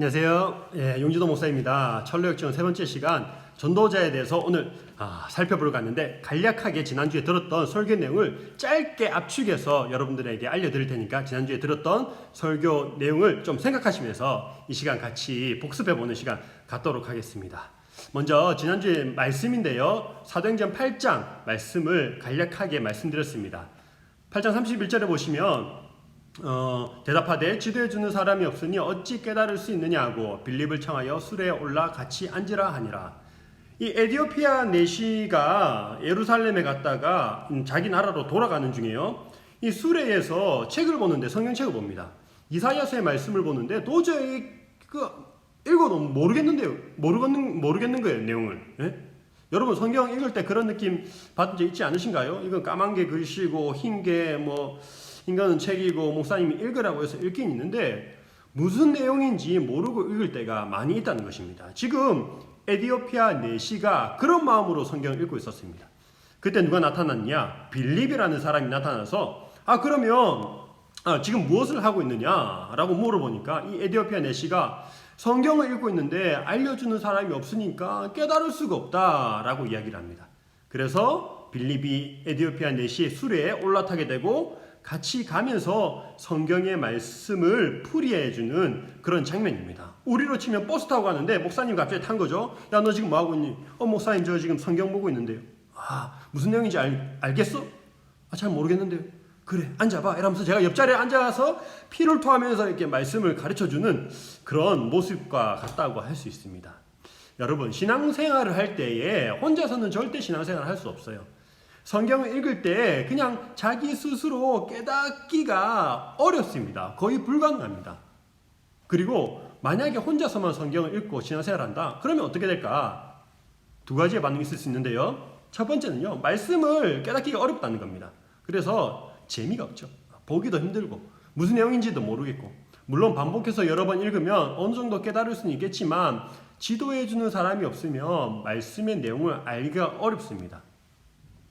안녕하세요. 용지도 목사입니다. 철로역정 세 번째 시간 전도자에 대해서 오늘 살펴보려고 하는데, 간략하게 지난주에 들었던 설교 내용을 짧게 압축해서 여러분들에게 알려드릴 테니까 지난주에 들었던 설교 내용을 좀 생각하시면서 이 시간 같이 복습해보는 시간 갖도록 하겠습니다. 먼저 지난주에 말씀인데요, 사도행전 8장 말씀을 간략하게 말씀드렸습니다. 8장 31절에 보시면 대답하되 지도해주는 사람이 없으니 어찌 깨달을 수 있느냐고 빌립을 청하여 수레에 올라 같이 앉으라 하니라. 이 에디오피아 내시가 예루살렘에 갔다가 자기 나라로 돌아가는 중에요, 이 수레에서 책을 보는데, 성경책을 봅니다. 이사야서의 말씀을 보는데 도저히 읽어도 모르겠는 거예요, 내용을. 여러분 성경 읽을 때 그런 느낌 받은 적 있지 않으신가요? 이건 까만 게 글씨고 흰 게 인간은 책이고 목사님이 읽으라고 해서 읽긴 있는데 무슨 내용인지 모르고 읽을 때가 많이 있다는 것입니다. 지금 에디오피아 내시가 그런 마음으로 성경을 읽고 있었습니다. 그때 누가 나타났냐? 빌립이라는 사람이 나타나서 그러면 지금 무엇을 하고 있느냐라고 물어보니까 이 에디오피아 내시가 성경을 읽고 있는데 알려주는 사람이 없으니까 깨달을 수가 없다라고 이야기를 합니다. 그래서 빌립이 에디오피아 내시의 수레에 올라타게 되고 같이 가면서 성경의 말씀을 풀이해주는 그런 장면입니다. 우리로 치면 버스 타고 가는데 목사님 갑자기 탄 거죠. 야, 너 지금 뭐하고 있니? 목사님 저 지금 성경 보고 있는데요. 무슨 내용인지 알겠어? 잘 모르겠는데요. 그래, 앉아봐 이러면서 제가 옆자리에 앉아서 피를 토하면서 이렇게 말씀을 가르쳐주는 그런 모습과 같다고 할 수 있습니다. 여러분, 신앙생활을 할 때에 혼자서는 절대 신앙생활을 할 수 없어요. 성경을 읽을 때 그냥 자기 스스로 깨닫기가 어렵습니다. 거의 불가능합니다. 그리고 만약에 혼자서만 성경을 읽고 신앙생활을 한다, 그러면 어떻게 될까? 두 가지의 반응이 있을 수 있는데요. 첫 번째는요, 말씀을 깨닫기가 어렵다는 겁니다. 그래서 재미가 없죠. 보기도 힘들고 무슨 내용인지도 모르겠고, 물론 반복해서 여러 번 읽으면 어느 정도 깨달을 수는 있겠지만 지도해주는 사람이 없으면 말씀의 내용을 알기가 어렵습니다.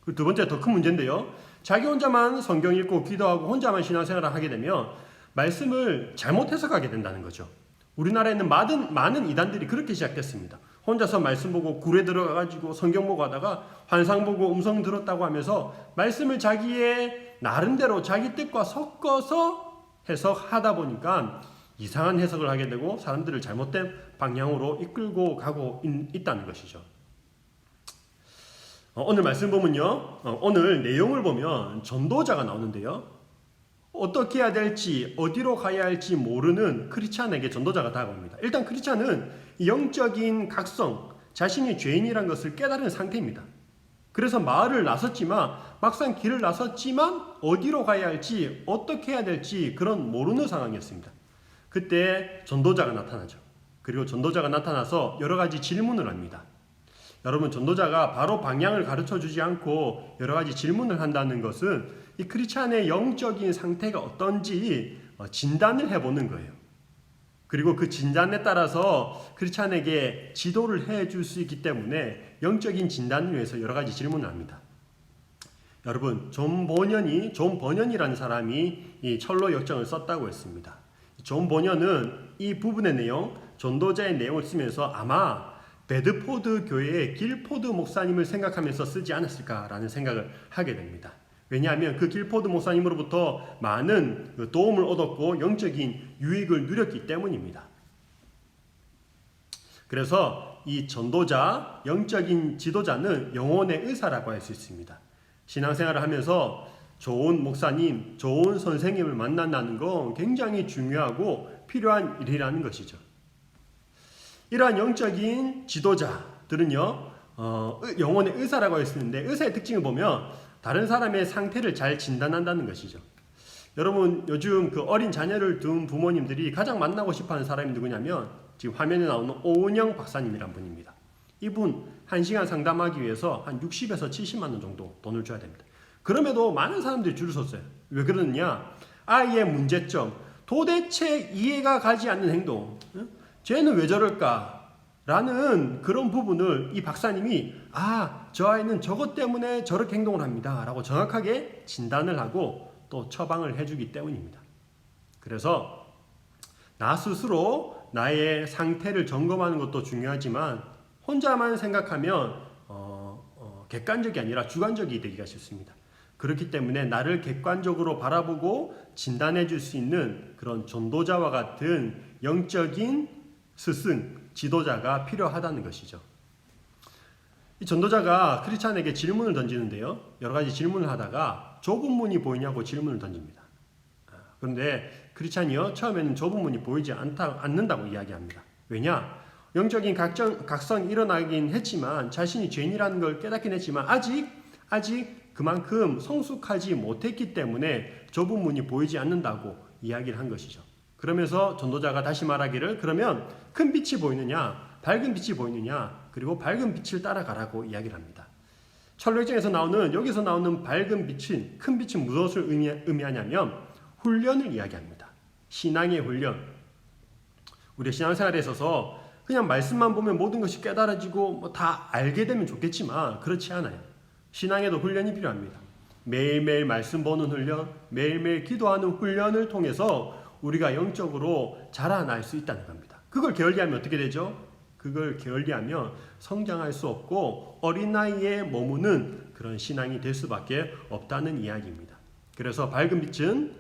그 두 번째 더 큰 문제인데요, 자기 혼자만 성경 읽고 기도하고 혼자만 신앙생활을 하게 되면 말씀을 잘못 해석하게 된다는 거죠. 우리나라에는 많은 이단들이 그렇게 시작됐습니다. 혼자서 말씀 보고 굴에 들어가가지고 성경 보고 하다가 환상 보고 음성 들었다고 하면서 말씀을 자기의 나름대로 자기 뜻과 섞어서 해석하다 보니까 이상한 해석을 하게 되고 사람들을 잘못된 방향으로 이끌고 가고 있다는 것이죠. 오늘 말씀 보면요, 오늘 내용을 보면 전도자가 나오는데요, 어떻게 해야 될지 어디로 가야 할지 모르는 크리스찬에게 전도자가 다가옵니다. 일단 크리스찬은 영적인 각성, 자신이 죄인이란 것을 깨달은 상태입니다. 그래서 마을을 나섰지만 막상 길을 나섰지만 어디로 가야 할지 어떻게 해야 될지 그런 모르는 상황이었습니다. 그때 전도자가 나타나죠. 그리고 전도자가 나타나서 여러 가지 질문을 합니다. 여러분, 전도자가 바로 방향을 가르쳐주지 않고 여러 가지 질문을 한다는 것은 이 크리스찬의 영적인 상태가 어떤지 진단을 해보는 거예요. 그리고 그 진단에 따라서 크리스찬에게 지도를 해줄 수 있기 때문에 영적인 진단을 위해서 여러 가지 질문을 합니다. 여러분, 존 버년이라는 사람이 이 철로 역정을 썼다고 했습니다. 존 버년은 이 부분의 내용, 전도자의 내용을 쓰면서 아마 베드포드 교회의 길포드 목사님을 생각하면서 쓰지 않았을까라는 생각을 하게 됩니다. 왜냐하면 그 길포드 목사님으로부터 많은 도움을 얻었고 영적인 유익을 누렸기 때문입니다. 그래서 이 전도자, 영적인 지도자는 영혼의 의사라고 할 수 있습니다. 신앙생활을 하면서 좋은 목사님, 좋은 선생님을 만난다는 건 굉장히 중요하고 필요한 일이라는 것이죠. 이러한 영적인 지도자들은요, 영혼의 의사라고 할 수 있는데, 의사의 특징을 보면 다른 사람의 상태를 잘 진단한다는 것이죠. 여러분, 요즘 그 어린 자녀를 둔 부모님들이 가장 만나고 싶어하는 사람이 누구냐면 지금 화면에 나오는 오은영 박사님이란 분입니다. 이분 1시간 상담하기 위해서 한 60에서 70만 원 정도 돈을 줘야 됩니다. 그럼에도 많은 사람들이 줄을 섰어요. 왜 그러느냐? 아이의 문제점, 도대체 이해가 가지 않는 행동, 쟤는 왜 저럴까? 라는 그런 부분을 이 박사님이 저 아이는 저것 때문에 저렇게 행동을 합니다 라고 정확하게 진단을 하고 또 처방을 해주기 때문입니다. 그래서 나 스스로 나의 상태를 점검하는 것도 중요하지만 혼자만 생각하면 객관적이 아니라 주관적이 되기가 쉽습니다. 그렇기 때문에 나를 객관적으로 바라보고 진단해 줄 수 있는 그런 전도자와 같은 영적인 스승, 지도자가 필요하다는 것이죠. 이 전도자가 크리스찬에게 질문을 던지는데요. 여러 가지 질문을 하다가 좁은 문이 보이냐고 질문을 던집니다. 그런데 크리스찬이요, 처음에는 좁은 문이 보이지 않는다고 이야기합니다. 왜냐? 영적인 각성이 일어나긴 했지만 자신이 죄인이라는 걸 깨닫긴 했지만 아직 그만큼 성숙하지 못했기 때문에 좁은 문이 보이지 않는다고 이야기를 한 것이죠. 그러면서 전도자가 다시 말하기를, 그러면 큰 빛이 보이느냐, 밝은 빛이 보이느냐, 그리고 밝은 빛을 따라가라고 이야기를 합니다. 철로역정에서 여기서 나오는 밝은 빛은, 큰 빛은 무엇을 의미하냐면 훈련을 이야기합니다. 신앙의 훈련. 우리의 신앙생활에 있어서 그냥 말씀만 보면 모든 것이 깨달아지고 다 알게 되면 좋겠지만 그렇지 않아요. 신앙에도 훈련이 필요합니다. 매일매일 말씀 보는 훈련, 매일매일 기도하는 훈련을 통해서 우리가 영적으로 자라날 수 있다는 겁니다. 그걸 게을리하면 어떻게 되죠? 그걸 게을리하면 성장할 수 없고 어린 나이에 머무는 그런 신앙이 될 수밖에 없다는 이야기입니다. 그래서 밝은 빛은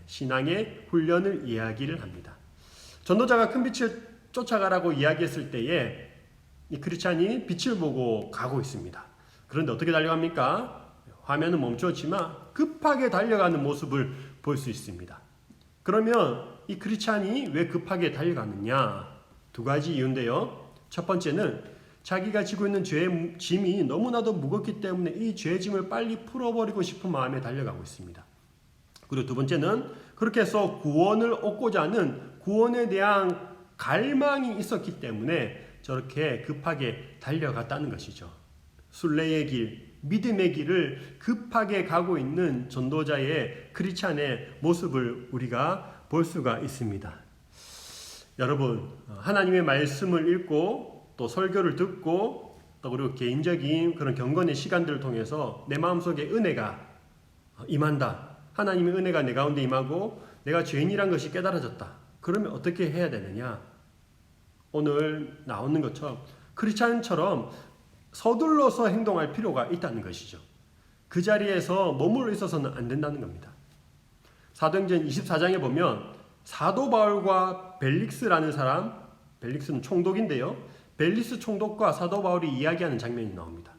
신앙의 훈련을 이야기를 합니다. 전도자가 큰 빛을 쫓아가라고 이야기했을 때에 이 크리스찬이 빛을 보고 가고 있습니다. 그런데 어떻게 달려갑니까? 화면은 멈추었지만 급하게 달려가는 모습을 볼 수 있습니다. 그러면 이 크리스찬이 왜 급하게 달려가느냐? 두 가지 이유인데요. 첫 번째는 자기가 지고 있는 죄의 짐이 너무나도 무겁기 때문에 이 죄의 짐을 빨리 풀어버리고 싶은 마음에 달려가고 있습니다. 그리고 두 번째는 그렇게 해서 구원을 얻고자 하는 구원에 대한 갈망이 있었기 때문에 저렇게 급하게 달려갔다는 것이죠. 순례의 길, 믿음의 길을 급하게 가고 있는 전도자의 크리스찬의 모습을 우리가 볼 수가 있습니다. 여러분, 하나님의 말씀을 읽고 또 설교를 듣고 또 그리고 개인적인 그런 경건의 시간들을 통해서 내 마음속에 은혜가 임한다. 하나님의 은혜가 내 가운데 임하고 내가 죄인이란 것이 깨달아졌다. 그러면 어떻게 해야 되느냐? 오늘 나오는 것처럼 크리스찬처럼 서둘러서 행동할 필요가 있다는 것이죠. 그 자리에서 머물러 있어서는 안 된다는 겁니다. 사도행전 24장에 보면 사도 바울과 벨릭스라는 사람, 벨릭스는 총독인데요. 벨릭스 총독과 사도 바울이 이야기하는 장면이 나옵니다.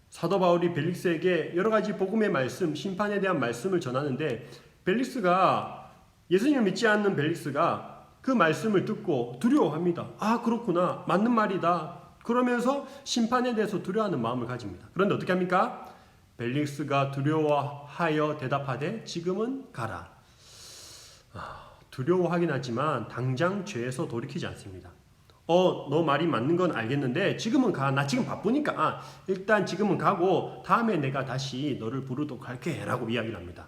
사도 바울이 벨릭스에게 여러 가지 복음의 말씀, 심판에 대한 말씀을 전하는데 벨릭스가, 예수님을 믿지 않는 벨릭스가 그 말씀을 듣고 두려워합니다. 아, 그렇구나. 맞는 말이다. 그러면서 심판에 대해서 두려워하는 마음을 가집니다. 그런데 어떻게 합니까? 벨릭스가 두려워하여 대답하되 지금은 가라. 두려워하긴 하지만 당장 죄에서 돌이키지 않습니다. 너 말이 맞는 건 알겠는데 지금은 가. 나 지금 바쁘니까 일단 지금은 가고 다음에 내가 다시 너를 부르도록 할게 라고 이야기를 합니다.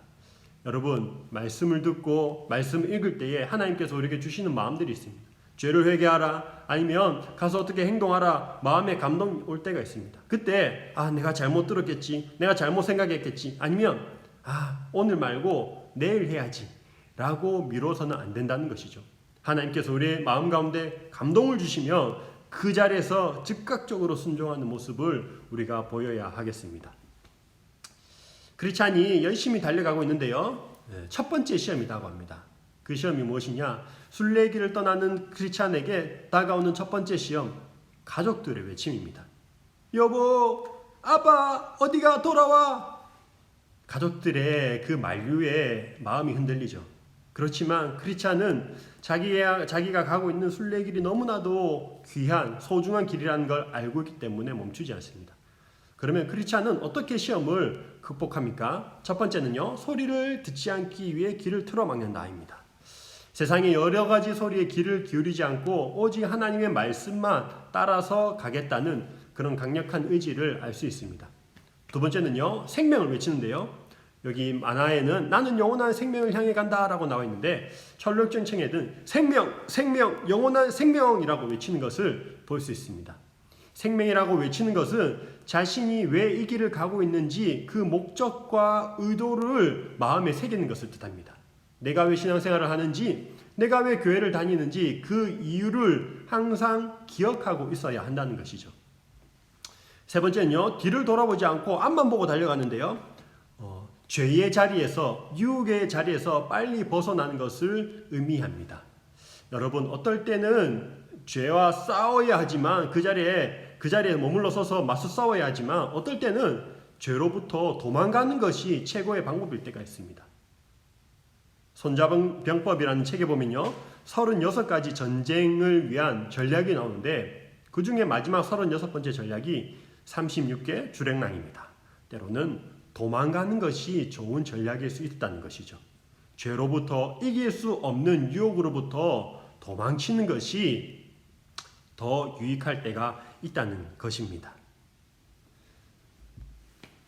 여러분, 말씀을 듣고 말씀을 읽을 때에 하나님께서 우리에게 주시는 마음들이 있습니다. 죄를 회개하라, 아니면 가서 어떻게 행동하라, 마음에 감동이 올 때가 있습니다. 그때 내가 잘못 들었겠지, 내가 잘못 생각했겠지, 아니면 오늘 말고 내일 해야지 라고 미뤄서는 안 된다는 것이죠. 하나님께서 우리의 마음 가운데 감동을 주시면 그 자리에서 즉각적으로 순종하는 모습을 우리가 보여야 하겠습니다. 크리스찬이 열심히 달려가고 있는데요. 첫 번째 시험이라고 합니다. 그 시험이 무엇이냐? 순례길을 떠나는 크리스찬에게 다가오는 첫 번째 시험, 가족들의 외침입니다. 여보, 아빠, 어디가 돌아와? 가족들의 그 만류에 마음이 흔들리죠. 그렇지만 크리스찬은 자기가 가고 있는 순례길이 너무나도 귀한, 소중한 길이라는 걸 알고 있기 때문에 멈추지 않습니다. 그러면 크리스찬은 어떻게 시험을 극복합니까? 첫 번째는요, 소리를 듣지 않기 위해 귀를 틀어막는다입니다. 세상의 여러 가지 소리에 귀를 기울이지 않고 오직 하나님의 말씀만 따라서 가겠다는 그런 강력한 의지를 알 수 있습니다. 두 번째는요, 생명을 외치는데요. 여기 만화에는 나는 영원한 생명을 향해 간다라고 나와 있는데 철로역정 책에는 생명, 영원한 생명이라고 외치는 것을 볼 수 있습니다. 생명이라고 외치는 것은 자신이 왜 이 길을 가고 있는지 그 목적과 의도를 마음에 새기는 것을 뜻합니다. 내가 왜 신앙생활을 하는지, 내가 왜 교회를 다니는지 그 이유를 항상 기억하고 있어야 한다는 것이죠. 세 번째는요, 뒤를 돌아보지 않고 앞만 보고 달려가는데요. 죄의 자리에서, 유혹의 자리에서 빨리 벗어나는 것을 의미합니다. 여러분, 어떨 때는 죄와 싸워야 하지만 그 자리에 머물러 서서 맞서 싸워야 하지만 어떨 때는 죄로부터 도망가는 것이 최고의 방법일 때가 있습니다. 손잡은 병법이라는 책에 보면요, 36가지 전쟁을 위한 전략이 나오는데 그 중에 마지막 36번째 전략이 36개 주랭랑입니다. 때로는 도망가는 것이 좋은 전략일 수 있다는 것이죠. 죄로부터 이길 수 없는 유혹으로부터 도망치는 것이 더 유익할 때가 있다는 것입니다.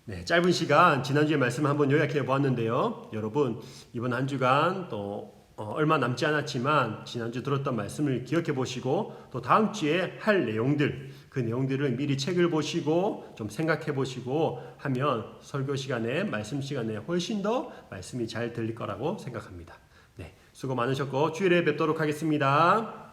네, 짧은 시간 지난주에 말씀을 한번 요약해 보았는데요. 여러분, 이번 한 주간 또 얼마 남지 않았지만 지난주 들었던 말씀을 기억해 보시고 또 다음 주에 할 내용들, 그 내용들을 미리 책을 보시고 좀 생각해 보시고 하면 설교 시간에, 말씀 시간에 훨씬 더 말씀이 잘 들릴 거라고 생각합니다. 네, 수고 많으셨고 주일에 뵙도록 하겠습니다.